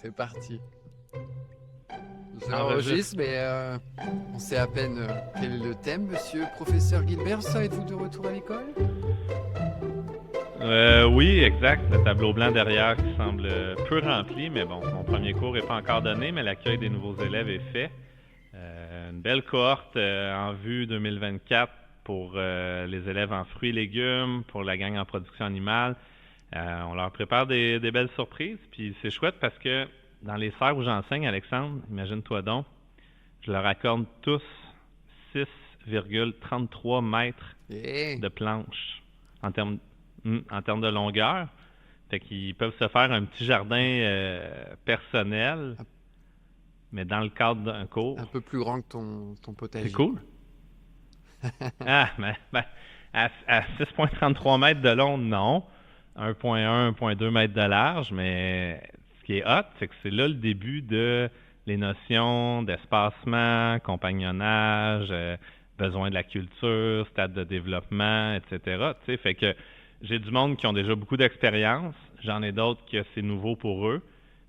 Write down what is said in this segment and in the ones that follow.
C'est parti. Enregistre. J'enregistre, mais on sait à peine quel est le thème, monsieur professeur Gilbert. Ça êtes-vous de retour à l'école? Oui, exact. Le tableau blanc derrière qui semble peu rempli, mais bon, mon premier cours n'est pas encore donné, mais l'accueil des nouveaux élèves est fait. Une belle cohorte en vue 2024 pour les élèves en fruits et légumes, pour la gang en production animale. On leur prépare des belles surprises, puis c'est chouette parce que dans les serres où j'enseigne, Alexandre, imagine-toi donc, je leur accorde tous 6,33 mètres Eh, de planche en termes, en termes de longueur. Fait qu'ils peuvent se faire un petit jardin personnel, mais dans le cadre d'un cours. un peu plus grand que ton C'est potager, cool. quoi. Ah, ben, à 6,33 mètres de long, non. 1,1, 1,2 mètres de large, mais ce qui est hot, c'est que c'est là le début de les notions d'espacement, compagnonnage, besoin de la culture, stade de développement, etc. Tu sais, fait que j'ai du monde qui ont déjà beaucoup d'expérience, j'en ai d'autres que c'est nouveau pour eux,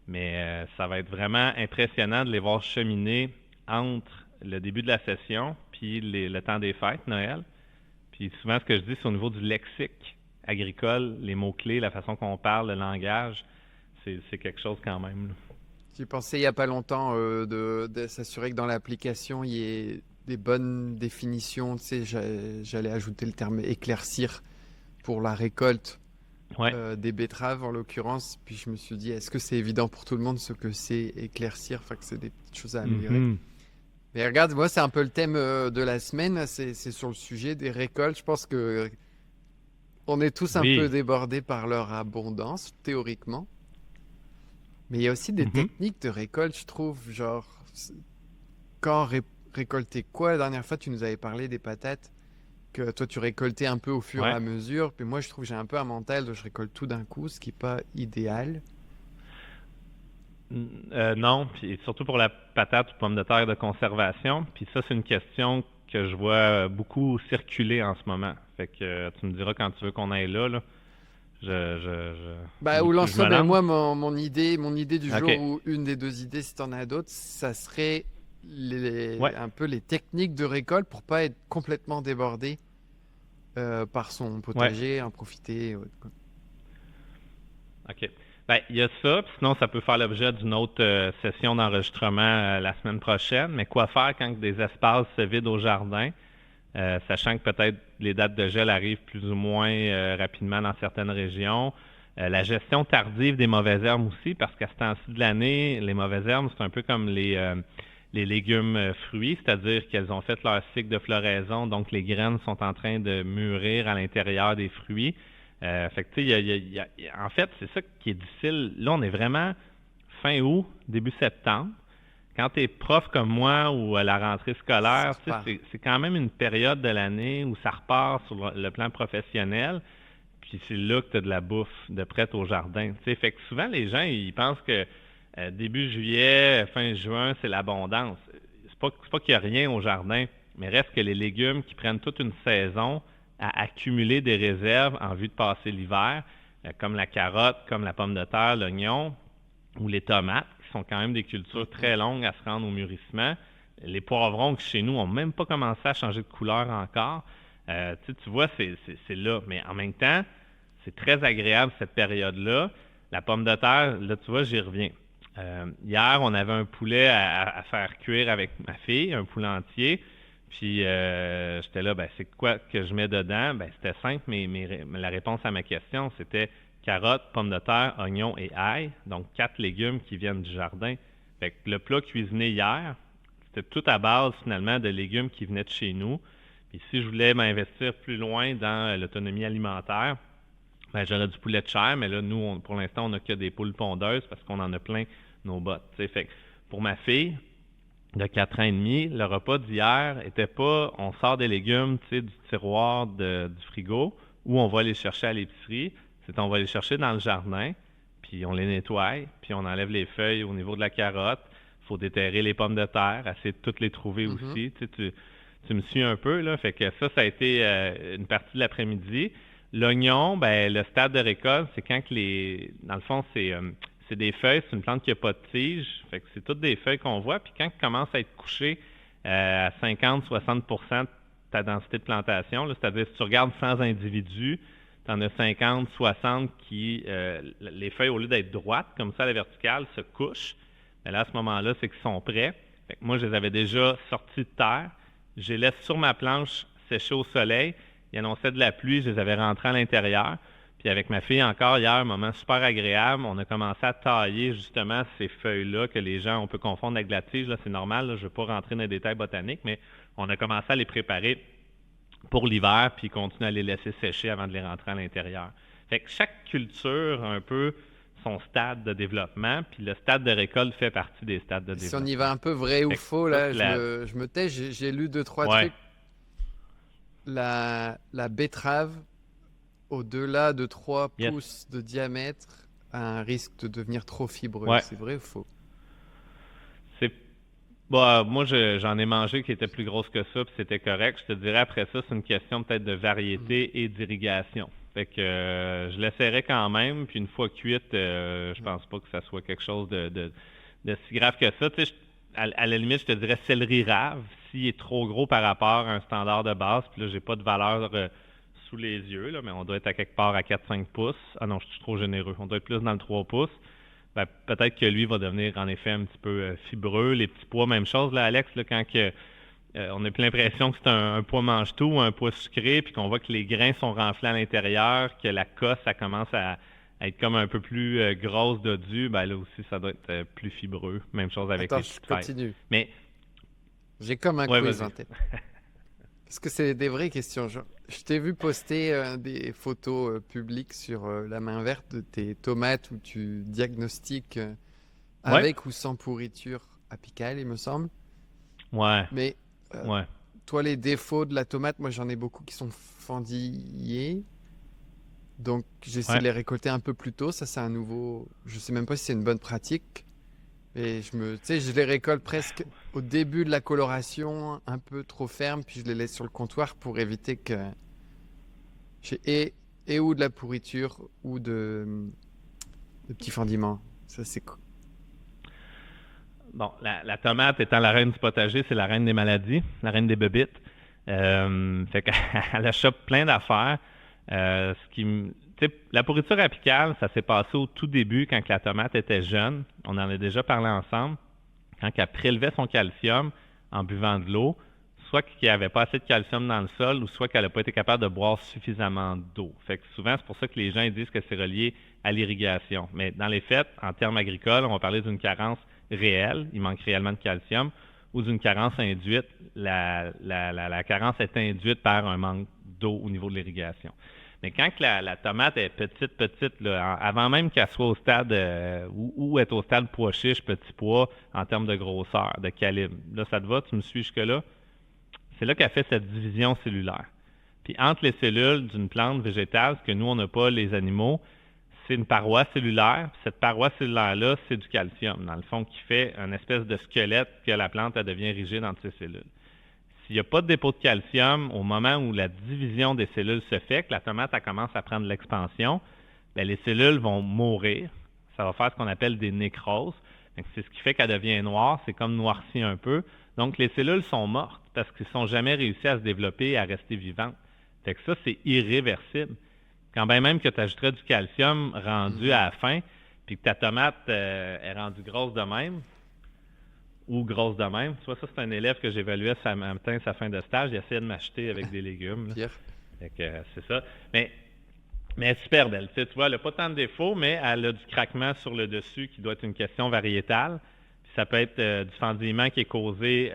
mais ça va être vraiment impressionnant de les voir cheminer entre le début de la session puis le temps des fêtes, Noël. Puis souvent, ce que je dis, c'est au niveau du lexique agricole, les mots-clés, la façon qu'on parle, le langage, c'est quelque chose quand même, là. J'ai pensé il n'y a pas longtemps de s'assurer que dans l'application, il y ait des bonnes définitions. Tu sais, j'allais ajouter le terme éclaircir pour la récolte Ouais. des betteraves en l'occurrence. Puis je me suis dit, est-ce que c'est évident pour tout le monde ce que c'est éclaircir? Enfin, que c'est des petites choses à améliorer. Mhm. Mais regarde, moi, c'est un peu le thème de la semaine. Là, c'est sur le sujet des récoltes. Je pense que on est tous un peu Oui. débordés par leur abondance, théoriquement. Mais il y a aussi des Mhm. techniques de récolte, je trouve. Genre, quand récolter quoi? La dernière fois, tu nous avais parlé des patates, que toi, tu récoltais un peu au fur et Ouais. à mesure. Puis moi, je trouve que j'ai un peu un mental de je récolte tout d'un coup, ce qui n'est pas idéal. Non, puis surtout pour la patate ou pomme de terre de conservation. Puis ça, c'est une question que je vois beaucoup circuler en ce moment. Fait que tu me diras quand tu veux qu'on aille là, là. Bah, ou Je lance-toi, me ben lance. moi, mon idée du jour, OK. ou une des deux idées, si tu en as d'autres, ça serait Ouais. un peu les techniques de récolte pour pas être complètement débordé par son Ouais. potager, en profiter. Quoi. OK. Ben, il y a ça, puis sinon, ça peut faire l'objet d'une autre session d'enregistrement la semaine prochaine. Mais quoi faire quand des espaces se vident au jardin, sachant que peut-être les dates de gel arrivent plus ou moins rapidement dans certaines régions. La gestion tardive des mauvaises herbes aussi, parce qu'à ce temps-ci de l'année, les mauvaises herbes, c'est un peu comme les légumes fruits, c'est-à-dire qu'elles ont fait leur cycle de floraison, donc les graines sont en train de mûrir à l'intérieur des fruits. Fait que, tu sais, en fait, c'est ça qui est difficile. Là, on est vraiment fin août, début septembre. Quand tu es prof comme moi ou à la rentrée Ça scolaire, tu sais, repart. c'est quand même une période de l'année où ça repart sur le plan professionnel. Puis c'est là que tu as de la bouffe de prête au jardin. Tu sais, fait que souvent, les gens, ils pensent que début juillet, fin juin, c'est l'abondance. C'est pas qu'il n'y a rien au jardin, mais reste que les légumes qui prennent toute une saison à accumuler des réserves en vue de passer l'hiver, comme la carotte, comme la pomme de terre, l'oignon ou les tomates, qui sont quand même des cultures Mhm. très longues à se rendre au mûrissement. Les poivrons qui chez nous n'ont même pas commencé à changer de couleur encore. Tu vois, c'est là. Mais en même temps, c'est très agréable cette période-là. La pomme de terre, là, tu vois, j'y reviens. Hier, on avait un poulet à faire cuire avec ma fille, un poulet entier. Puis j'étais là, ben, c'est quoi que je mets dedans? Ben, c'était simple, mais la réponse à ma question, c'était carottes, pommes de terre, oignons et ail. Donc, 4 légumes qui viennent du jardin. Fait que le plat cuisiné hier, c'était tout à base finalement de légumes qui venaient de chez nous. Puis si je voulais m'investir plus loin dans l'autonomie alimentaire, ben, j'aurais du poulet de chair, mais là, nous, pour l'instant, on n'a que des poules pondeuses parce qu'on en a plein nos bottes. T'sais. Fait que pour ma fille de 4 ans et demi, le repas d'hier était pas on sort des légumes du tiroir du frigo ou on va les chercher à l'épicerie. C'est on va les chercher dans le jardin, puis on les nettoie, puis on enlève les feuilles au niveau de la carotte. Il faut déterrer les pommes de terre, essayer de toutes les trouver Mhm. aussi. Tu me suis un peu, là. Fait que ça a été une partie de l'après-midi. L'oignon, ben, le stade de récolte, c'est quand que dans le fond, c'est c'est des feuilles, c'est une plante qui n'a pas de tige. Fait que c'est toutes des feuilles qu'on voit. Puis quand il commence à être couché à 50-60% de ta densité de plantation, là, c'est-à-dire si tu regardes 100 individus, tu en as 50-60 qui, les feuilles, au lieu d'être droites, comme ça à la verticale, se couchent. Mais là, à ce moment-là, c'est qu'ils sont prêts. Fait que moi, je les avais déjà sortis de terre. Je les laisse sur ma planche sécher au soleil. Il annonçait de la pluie, je les avais rentrés à l'intérieur. Puis avec ma fille encore hier, un moment super agréable, on a commencé à tailler justement ces feuilles-là que les gens, on peut confondre avec de la tige, là, c'est normal, là, je ne vais pas rentrer dans les détails botaniques, mais on a commencé à les préparer pour l'hiver, puis continuer à les laisser sécher avant de les rentrer à l'intérieur. Fait que chaque culture a un peu son stade de développement, puis le stade de récolte fait partie des stades de Si on développement. y va un peu vrai ou Fait que faux, ça, là, c'est la... je me tais, j'ai lu deux, trois Ouais, trucs. La betterave, au-delà de 3 yes, pouces de diamètre, a un risque de devenir trop fibreuse. ouais. C'est vrai ou faux? C'est Bah, moi, j'en ai mangé qui était plus grosse que ça, puis c'était correct. Je te dirais après ça, c'est une question peut-être de Mhm. variété et d'irrigation. Fait que je l'essaierai quand même, puis une fois cuite, je pense pas que ça soit quelque chose de si grave que ça. Tu sais, à la limite, je te dirais céleri rave, s'il est trop gros par rapport à un standard de base, puis là, j'ai pas de valeur sous les yeux, là, mais on doit être à quelque part à 4-5 pouces. Ah non, je suis trop généreux. On doit être plus dans le 3 pouces. Ben, peut-être que lui va devenir en effet un petit peu fibreux. Les petits pois, même chose, là, Alex, là, quand que, on a plus l'impression que c'est un pois mange-tout ou un pois sucré, puis qu'on voit que les grains sont renflés à l'intérieur, que la cosse, ça commence à être comme un peu plus grosse dodue, ben là aussi, ça doit être plus fibreux. Même chose avec Attends, les je petites fèves. continue. Mais, J'ai comme un ouais, quiz vas-y. en tête. Parce que c'est des vraies questions. Je t'ai vu poster des photos publiques sur la main verte de tes tomates où tu diagnostiques Ouais, avec ou sans pourriture apicale, il me semble. ouais, Mais euh, ouais, toi, les défauts de la tomate, moi j'en ai beaucoup qui sont fendillés. Donc j'essaie ouais. de les récolter un peu plus tôt. Ça, c'est un nouveau. Je sais même pas si c'est une bonne pratique. Et tu sais, je les récolte presque au début de la coloration, un peu trop ferme, puis je les laisse sur le comptoir pour éviter que j'ai et ou de la pourriture ou de petits fendiments. Ça, c'est cool. Bon, la tomate étant la reine du potager, c'est la reine des maladies, la reine des bébites. Fait qu'elle chope plein d'affaires. Tu sais, la pourriture apicale, ça s'est passé au tout début quand que la tomate était jeune. On en a déjà parlé ensemble. Quand elle prélevait son calcium en buvant de l'eau, soit qu'il n'y avait pas assez de calcium dans le sol, ou soit qu'elle n'a pas été capable de boire suffisamment d'eau. Fait que souvent, c'est pour ça que les gens ils disent que c'est relié à l'irrigation. Mais dans les faits, en termes agricoles, on va parler d'une carence réelle, il manque réellement de calcium, ou d'une carence induite. La carence est induite par un manque d'eau au niveau de l'irrigation. Mais quand que la tomate est petite, là, avant même qu'elle soit au stade ou est au stade pois chiche, petit pois, en termes de grosseur, de calibre, là, ça te va? Tu me suis jusque-là? C'est là qu'elle fait cette division cellulaire. Puis entre les cellules d'une plante végétale, ce que nous, on n'a pas, les animaux, c'est une paroi cellulaire. Puis cette paroi cellulaire-là, c'est du calcium, dans le fond, qui fait une espèce de squelette que la plante, elle devient rigide entre ses cellules. S'il n'y a pas de dépôt de calcium, au moment où la division des cellules se fait, que la tomate elle commence à prendre l'expansion, bien, les cellules vont mourir. Ça va faire ce qu'on appelle des nécroses. C'est ce qui fait qu'elle devient noire, c'est comme noirci un peu. Donc, les cellules sont mortes parce qu'ils ne sont jamais réussi à se développer et à rester vivantes. Fait que ça, c'est irréversible. Quand bien même que tu ajouterais du calcium rendu à Mhm. la fin, puis que ta tomate est rendue grosse de même, ou grosse de même. Tu vois, ça, c'est un élève que j'évaluais ce matin, sa fin de stage. Il essayait de m'acheter avec des légumes, là. Pire. Fait que, c'est ça. Mais, mais elle est super belle. Tu sais, tu vois, elle n'a pas tant de défauts, mais elle a du craquement sur le dessus qui doit être une question variétale. Puis ça peut être du fendillement qui est causé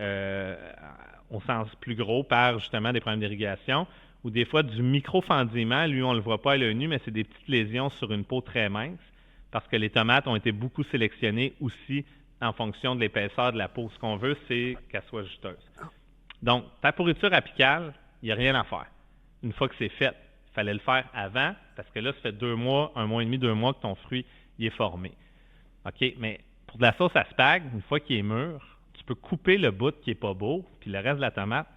au sens plus gros par justement des problèmes d'irrigation, ou des fois du micro-fendillement. Lui, on ne le voit pas à l'œil nu, mais c'est des petites lésions sur une peau très mince, parce que les tomates ont été beaucoup sélectionnées aussi en fonction de l'épaisseur de la peau. Ce qu'on veut, c'est qu'elle soit juteuse. Donc, ta pourriture apicale, il n'y a rien à faire. Une fois que c'est fait, il fallait le faire avant, parce que là, ça fait 2 mois, 1 mois et demi, 2 mois que ton fruit il est formé. OK, mais pour de la sauce à spag, une fois qu'il est mûr, tu peux couper le bout qui n'est pas beau, puis le reste de la tomate,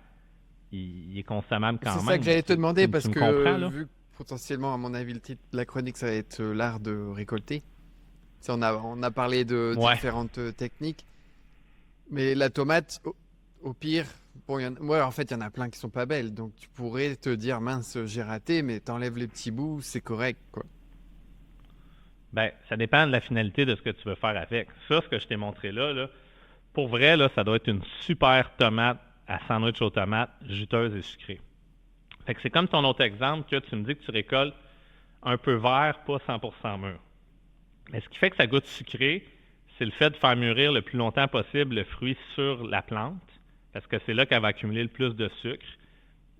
il est consommable C'est quand ça que même. j'allais te demander Tu parce me que comprends, là? vu que potentiellement, à mon avis, le titre de la chronique, ça va être l'art de récolter. On a parlé de Ouais. différentes techniques, mais la tomate, au pire, bon, ouais, en fait, il y en a plein qui sont pas belles. Donc, tu pourrais te dire, mince, j'ai raté, mais t'enlèves les petits bouts, c'est correct, quoi. Ben, ça dépend de la finalité de ce que tu veux faire avec. Ça, ce que je t'ai montré là, pour vrai, là, ça doit être une super tomate à sandwich aux tomates, juteuse et sucrée. Fait que c'est comme ton autre exemple que tu me dis que tu récoltes un peu vert, pas 100% mûr. Mais ce qui fait que ça goûte sucré, c'est le fait de faire mûrir le plus longtemps possible le fruit sur la plante, parce que c'est là qu'elle va accumuler le plus de sucre.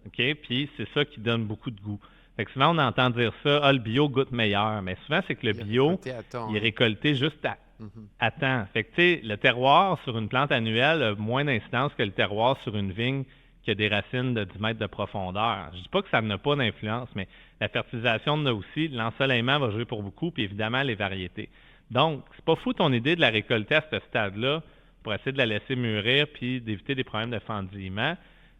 OK? Puis c'est ça qui donne beaucoup de goût. Fait que souvent, on entend dire ça, ah, le bio goûte meilleur. Mais souvent, c'est que le Il est bio, récolté à temps, il est hein. récolté juste Mhm. à temps. Fait que, tu sais, le terroir sur une plante annuelle a moins d'incidence que le terroir sur une vigne qui a des racines de 10 mètres de profondeur. Je dis pas que ça n'a pas d'influence, mais la fertilisation en a aussi. L'ensoleillement va jouer pour beaucoup, puis évidemment, les variétés. Donc, c'est pas fou ton idée de la récolter à ce stade-là pour essayer de la laisser mûrir puis d'éviter des problèmes de fendillement.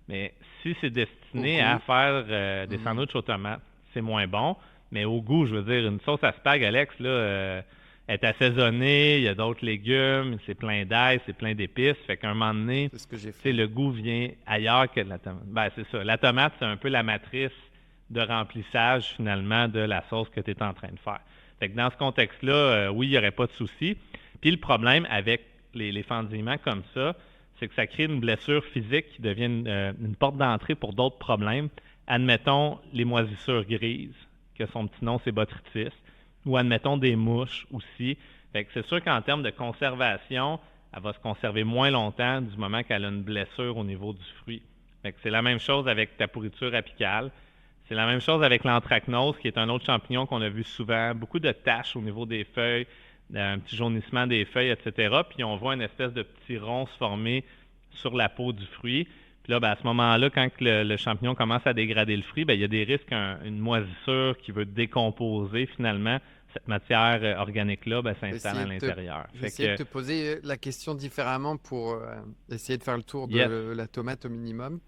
Mais si c'est Au destiné à goût. faire des Mhm. sandwichs aux tomates, c'est moins bon. Mais au goût, je veux dire, une sauce à spag, Alex, là, est assaisonnée, il y a d'autres légumes, c'est plein d'ail, c'est plein d'épices. Fait qu'à un moment donné, C'est ce que j'ai tu sais, fait. le goût vient ailleurs que de la tomate. Ben, c'est ça. La tomate, c'est un peu la matrice de remplissage, finalement, de la sauce que tu es en train de faire. Fait que dans ce contexte-là, oui, il n'y aurait pas de souci. Puis le problème avec les fendillements comme ça, c'est que ça crée une blessure physique qui devient une porte d'entrée pour d'autres problèmes. Admettons les moisissures grises, que son petit nom c'est botrytis, ou admettons des mouches aussi. Fait que c'est sûr qu'en termes de conservation, elle va se conserver moins longtemps du moment qu'elle a une blessure au niveau du fruit. Fait que c'est la même chose avec ta pourriture apicale. C'est la même chose avec l'anthracnose, qui est un autre champignon qu'on a vu souvent. Beaucoup de taches au niveau des feuilles, un petit jaunissement des feuilles, etc. Puis on voit une espèce de petit rond se former sur la peau du fruit. Puis là, ben, à ce moment-là, quand le champignon commence à dégrader le fruit, ben, il y a des risques une moisissure qui veut décomposer finalement cette matière organique-là, ben, s'installe à l'intérieur. Je vais Fait essayer de que, te poser la question différemment pour essayer de faire le tour yes, de la tomate au minimum.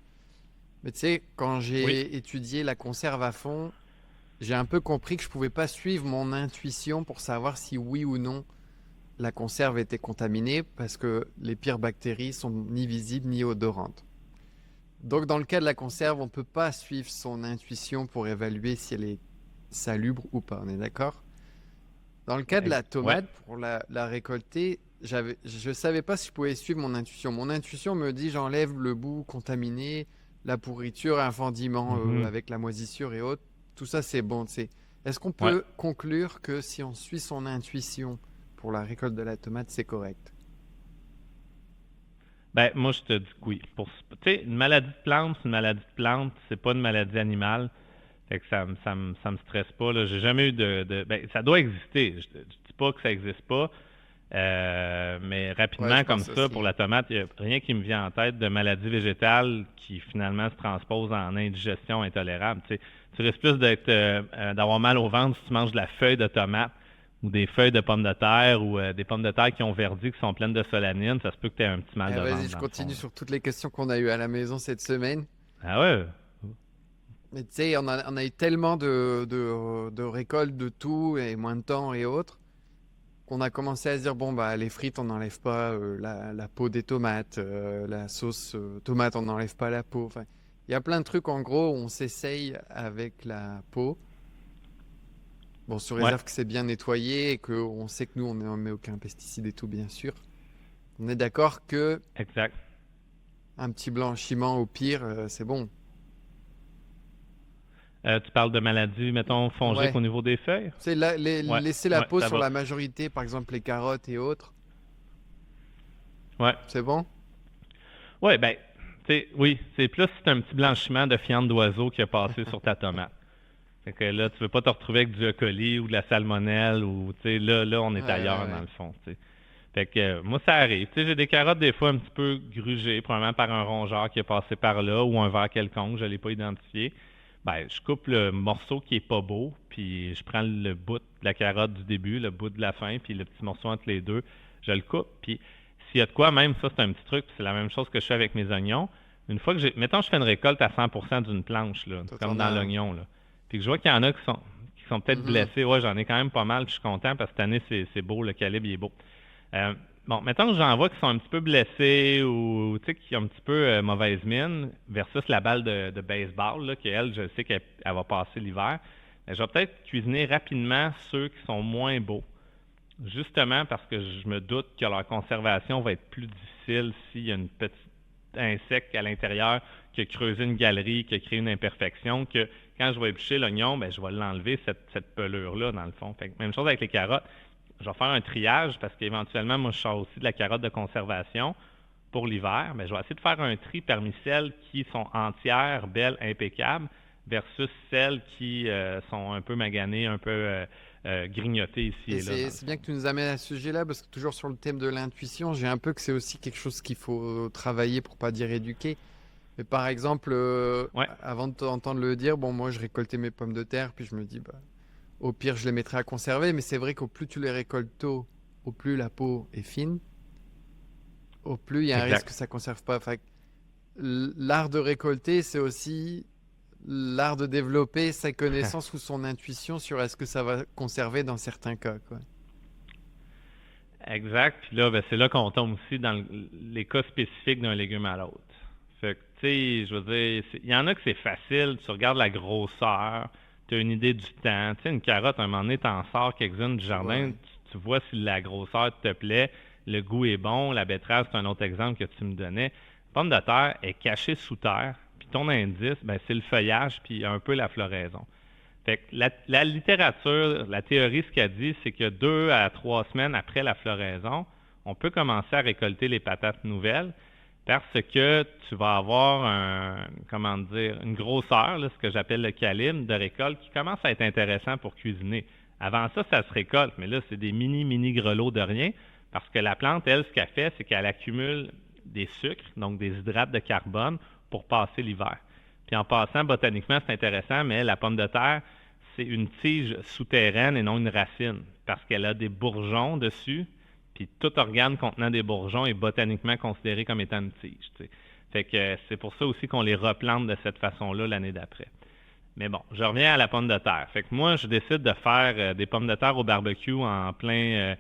Mais tu sais, quand oui, j'ai étudié la conserve à fond, j'ai un peu compris que je pouvais pas suivre mon intuition pour savoir si oui ou non la conserve était contaminée parce que les pires bactéries sont ni visibles ni odorantes. Donc dans le cas de la conserve, on ne peut pas suivre son intuition pour évaluer si elle est salubre ou pas, on est d'accord? Dans le cas de la ouais, tomate, pour la récolter, je ne savais pas si je pouvais suivre mon intuition. Mon intuition me dit j'enlève le bout contaminé, la pourriture, un fendiment mhm, avec la moisissure et autres. Tout ça, c'est bon. Est-ce qu'on ouais. peut conclure que si on suit son intuition pour la récolte de la tomate, c'est correct? Ben, moi, je te dis que oui. Tu sais, une maladie de plante, c'est une maladie de plante, c'est pas une maladie animale. Fait que ça me stresse pas, là. J'ai jamais eu ben, ça doit exister. Je dis pas que ça existe pas. Mais Ouais, je rapidement, comme pense ça, pour aussi. la tomate, il n'y a rien qui me vient en tête de maladie végétale qui finalement se transpose en indigestion intolérable. Tu sais, tu risques plus d'avoir mal au ventre si tu manges de la feuille de tomate ou des feuilles de pommes de terre ou des pommes de terre qui ont verdi, qui sont pleines de solanine. Ça se peut que tu aies un petit mal de Vas-y, ventre, je dans le fond, continue là. sur toutes les questions qu'on a eues à la maison cette semaine. Ah ouais? Mais tu sais, on a eu tellement de récoltes de tout et moins de temps et autres, qu'on a commencé à se dire, bon, bah, les frites, on n'enlève pas la peau des tomates, la sauce tomate, on n'enlève pas la peau. Enfin, il y a plein de trucs, en gros, où on s'essaye avec la peau. Bon, sous Ouais, réserve que c'est bien nettoyé et qu'on sait que nous, on ne met aucun pesticide et tout, bien sûr. On est d'accord que exact. un petit blanchiment, au pire, c'est bon. Tu parles de maladies, mettons, fongiques Ouais. au niveau des feuilles? C'est Ouais, laisser la ouais, peau ça sur va. la majorité, par exemple les carottes et autres. Ouais. C'est bon? Ouais, ben, tu sais, oui, c'est plus si c'est un petit blanchiment de fiente d'oiseau qui a passé sur ta tomate. Fait que là, tu veux pas te retrouver avec du E. coli ou de la salmonelle ou, tu sais, là, on Ouais, est ouais, ailleurs dans ouais. le fond, tu sais. Fait que moi, ça arrive. Tu sais, j'ai des carottes des fois un petit peu grugées, probablement par un rongeur qui est passé par là ou un ver quelconque, je l'ai pas identifié. Ben, je coupe le morceau qui est pas beau, puis je prends le bout de la carotte du début, le bout de la fin, puis le petit morceau entre les deux, je le coupe. Puis s'il y a de quoi, même ça, c'est un petit truc, puis c'est la même chose que je fais avec mes oignons. Une fois que mettons, je fais une récolte à 100% d'une planche, là, Toi, comme t'en dans as. l'oignon, là. Puis que je vois qu'il y en a qui sont peut-être Mhm. blessés. Ouais, j'en ai quand même pas mal, puis je suis content parce que cette année, c'est beau, le calibre, il est beau. Bon, mettons que j'en vois qui sont un petit peu blessés ou qui ont un petit peu mauvaise mine versus la balle de baseball, là, qu'elle, je sais qu'elle va passer l'hiver. Je vais peut-être cuisiner rapidement ceux qui sont moins beaux. Justement parce que je me doute que leur conservation va être plus difficile s'il y a une petite insecte à l'intérieur qui a creusé une galerie, qui a créé une imperfection, que quand je vais éplucher l'oignon, ben, je vais l'enlever, cette pelure-là, dans le fond. Fait que même chose avec les carottes. Je vais faire un triage parce qu'éventuellement, moi, je sors aussi de la carotte de conservation pour l'hiver. Mais je vais essayer de faire un tri parmi celles qui sont entières, belles, impeccables, versus celles qui sont un peu maganées, un peu grignotées ici Et et là, dans le c'est bien fond. que tu nous amènes à ce sujet-là, parce que toujours sur le thème de l'intuition, j'ai un peu que c'est aussi quelque chose qu'il faut travailler pour pas dire éduquer. Mais par exemple, Ouais, avant de t'entendre le dire, bon, moi je récoltais mes pommes de terre, puis je me dis, bah, au pire, je les mettrai à conserver. Mais c'est vrai qu'au plus tu les récoltes tôt, au plus la peau est fine, au plus il y a un risque exact. que ça conserve pas. Enfin, l'art de récolter, c'est aussi l'art de développer sa connaissance ou son intuition sur est-ce que ça va conserver dans certains cas, quoi. Exact. Puis là, ben, c'est là qu'on tombe aussi dans les cas spécifiques d'un légume à l'autre. Fait que, tu sais, je veux dire, il y en a que c'est facile. Tu regardes la grosseur, tu as une idée du temps. Tu sais, une carotte, à un moment donné, t'en sors quelques-unes du Ouais, jardin, ouais. tu vois si la grosseur te plaît, le goût est bon. La betterave, c'est un autre exemple que tu me donnais. Pomme de terre est cachée sous terre. Puis ton indice, ben, c'est le feuillage puis un peu la floraison. Fait que la littérature, la théorie, ce qu'elle dit, c'est que 2 à 3 semaines après la floraison, on peut commencer à récolter les patates nouvelles parce que tu vas avoir comment dire, une grosseur, là, ce que j'appelle le calibre de récolte, qui commence à être intéressant pour cuisiner. Avant ça, ça se récolte, mais là, c'est des mini grelots de rien parce que la plante, elle, ce qu'elle fait, c'est qu'elle accumule des sucres, donc des hydrates de carbone, pour passer l'hiver. Puis en passant, botaniquement, c'est intéressant, mais la pomme de terre, c'est une tige souterraine et non une racine, parce qu'elle a des bourgeons dessus, puis tout organe contenant des bourgeons est botaniquement considéré comme étant une tige. T'sais. Fait que c'est pour ça aussi qu'on les replante de cette façon-là l'année d'après. Mais bon, je reviens à la pomme de terre. Fait que moi, je décide de faire des pommes de terre au barbecue en plein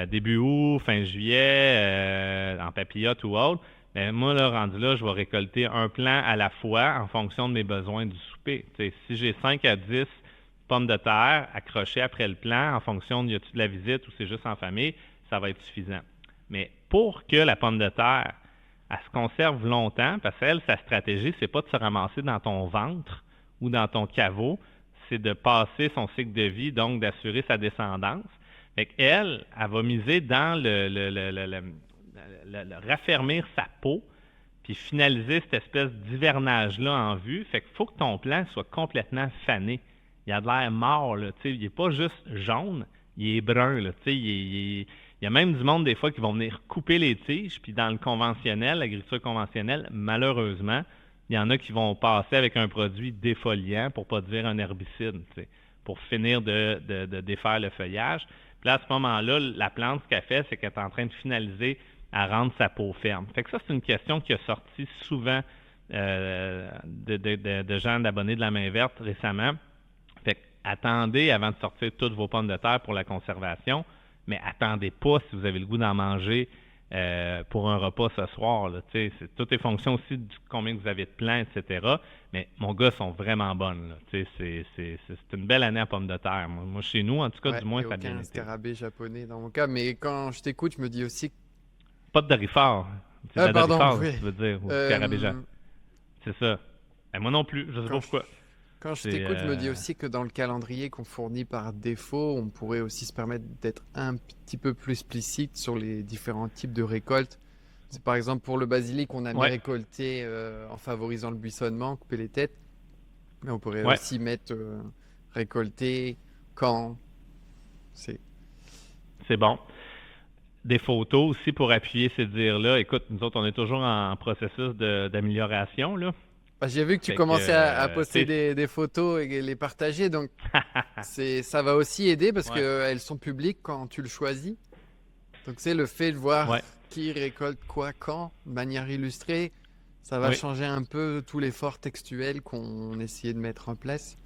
début août, fin juillet, en papillote ou autre. Mais moi, là, rendu là, je vais récolter un plant à la fois en fonction de mes besoins du souper. T'sais, si j'ai 5 à 10 pommes de terre accrochées après le plant, en fonction de y a-tu de la visite ou c'est juste en famille, ça va être suffisant. Mais pour que la pomme de terre, elle se conserve longtemps, parce qu'elle, sa stratégie, c'est pas de se ramasser dans ton ventre ou dans ton caveau, c'est de passer son cycle de vie, donc d'assurer sa descendance. Fait qu'elle, elle va miser dans raffermir sa peau, puis finaliser cette espèce d'hivernage-là en vue. Fait qu'il faut que ton plant soit complètement fané. Il a de l'air mort, là, tu sais, il n'est pas juste jaune, il est brun, là, tu sais, il y a même du monde des fois qui vont venir couper les tiges, puis dans le conventionnel, l'agriculture conventionnelle, malheureusement, il y en a qui vont passer avec un produit défoliant, pour pas dire un herbicide, tu sais, pour finir de défaire le feuillage. Puis là, à ce moment-là, la plante, ce qu'elle fait, c'est qu'elle est en train de finaliser à rendre sa peau ferme. Fait que ça, c'est une question qui a sorti souvent de gens d'abonnés de la main verte récemment. Fait que attendez avant de sortir toutes vos pommes de terre pour la conservation, mais attendez pas si vous avez le goût d'en manger pour un repas ce soir. Là, tout est fonction aussi du combien vous avez de plants, etc. Mais mon gars sont vraiment bonnes. Là, c'est une belle année à pommes de terre. Moi, chez nous, en tout cas, Ouais, du il moins, n'y a ça a bien aucun été. scarabée japonais dans mon cas. Mais quand je t'écoute, je me dis aussi. Pas de dorifort. C'est de Ah, la pardon, dorifort, oui. tu veux dire, ou du scarabéja. Euh, C'est ça. Et moi non plus, je sais quand pas je, pourquoi. quand je C'est t'écoute, je me dis aussi que dans le calendrier qu'on fournit par défaut, on pourrait aussi se permettre d'être un petit peu plus explicite sur les différents types de récoltes. C'est par exemple pour le basilic, on a mis ouais, récolter en favorisant le buissonnement, couper les têtes. Mais on pourrait ouais, aussi mettre récolter quand. C'est. c'est bon. Des photos aussi pour appuyer ces dires-là. Écoute, nous autres, on est toujours en processus d'amélioration, là. Bah, j'ai vu que tu Fait que, commençais à poster tu sais, des photos et les partager, donc ça va aussi aider parce ouais, qu'elles sont publiques quand tu le choisis. Donc c'est le fait de voir ouais, qui récolte quoi quand, de manière illustrée, ça va oui. changer un peu tout l'effort textuel qu'on essayait de mettre en place.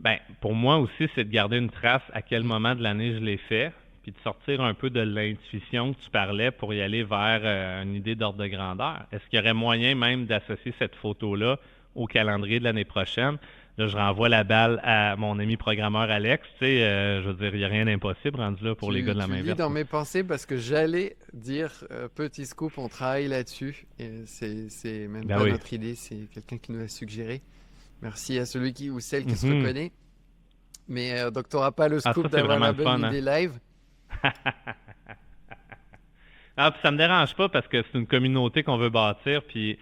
Ben, pour moi aussi, c'est de garder une trace à quel moment de l'année je l'ai fait, puis de sortir un peu de l'intuition que tu parlais pour y aller vers une idée d'ordre de grandeur. Est-ce qu'il y aurait moyen même d'associer cette photo-là au calendrier de l'année prochaine? Là, je renvoie la balle à mon ami programmeur Alex. Tu sais, je veux dire, il n'y a rien d'impossible rendu là pour les gars de la Tu main lis verte. dans mes pensées parce que j'allais dire petit scoop, on travaille là-dessus. Et c'est même Ben pas oui. notre idée, c'est quelqu'un qui nous a suggéré. Merci à celui qui ou celle qui se Mhm. reconnaît. Mais donc, tu n'auras pas le Ah, ça, scoop c'est d'avoir vraiment la le bonne fun, hein? idée live. Ah, puis ça me dérange pas parce que c'est une communauté qu'on veut bâtir, puis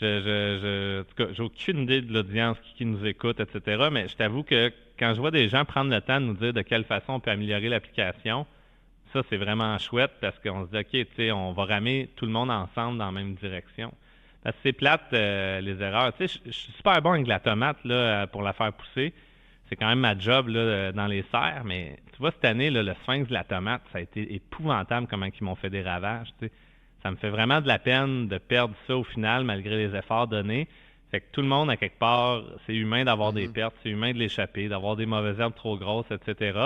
en tout cas, j'ai aucune idée de l'audience qui nous écoute, etc. Mais je t'avoue que quand je vois des gens prendre le temps de nous dire de quelle façon on peut améliorer l'application, ça, c'est vraiment chouette parce qu'on se dit, OK, tu sais, on va ramer tout le monde ensemble dans la même direction. Parce que c'est plate, les erreurs. Tu sais, je suis super bon avec la tomate là, pour la faire pousser. C'est quand même ma job là, dans les serres, mais tu vois, cette année, là, le sphinx de la tomate, ça a été épouvantable comment ils m'ont fait des ravages. Tu sais. Ça me fait vraiment de la peine de perdre ça au final, malgré les efforts donnés. Fait que tout le monde, à quelque part, c'est humain d'avoir des Mhm. pertes, c'est humain de l'échapper, d'avoir des mauvaises herbes trop grosses, etc.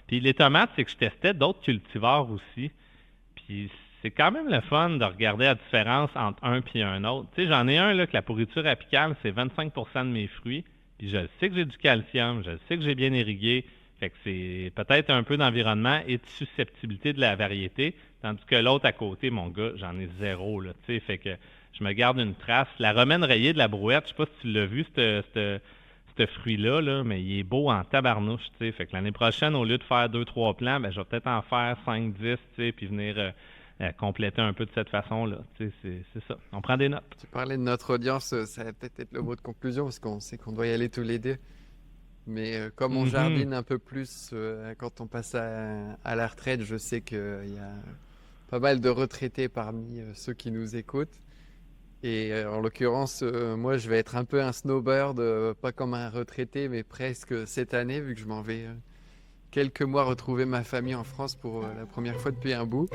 Puis les tomates, c'est que je testais d'autres cultivars aussi. Puis c'est quand même le fun de regarder la différence entre un et un autre. Tu sais, j'en ai un là que la pourriture apicale, c'est 25% de mes fruits. Puis je sais que j'ai du calcium, je sais que j'ai bien irrigué. Fait que c'est peut-être un peu d'environnement et de susceptibilité de la variété. Tandis que l'autre à côté, mon gars, j'en ai zéro, là. Tu sais, fait que je me garde une trace. La romaine rayée de la brouette, je sais pas si tu l'as vu, ce fruit-là, là, mais il est beau en tabarnouche, tu sais. Fait que l'année prochaine, au lieu de faire 2, 3 plants, ben, je vais peut-être en faire 5, 10, tu sais, puis venir compléter un peu de cette façon-là. Tu sais, c'est ça. On prend des notes. Tu parlais de notre audience, ça va peut-être être le mot de conclusion parce qu'on sait qu'on doit y aller tous les deux. Mais comme on Mhm. jardine un peu plus quand on passe à la retraite, je sais qu'il y a pas mal de retraités parmi ceux qui nous écoutent. Et en l'occurrence, moi, je vais être un peu un snowbird, pas comme un retraité, mais presque cette année, vu que je m'en vais quelques mois retrouver ma famille en France pour la première fois depuis un bout.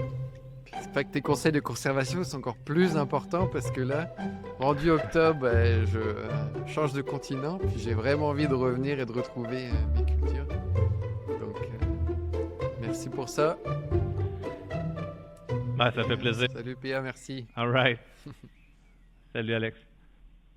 Puis c'est pas que tes conseils de conservation sont encore plus importants parce que là, rendu octobre, je change de continent, puis j'ai vraiment envie de revenir et de retrouver mes cultures. Donc, merci pour ça. Ben, ça fait plaisir. Salut Pierre, merci. All right. Salut, Alex.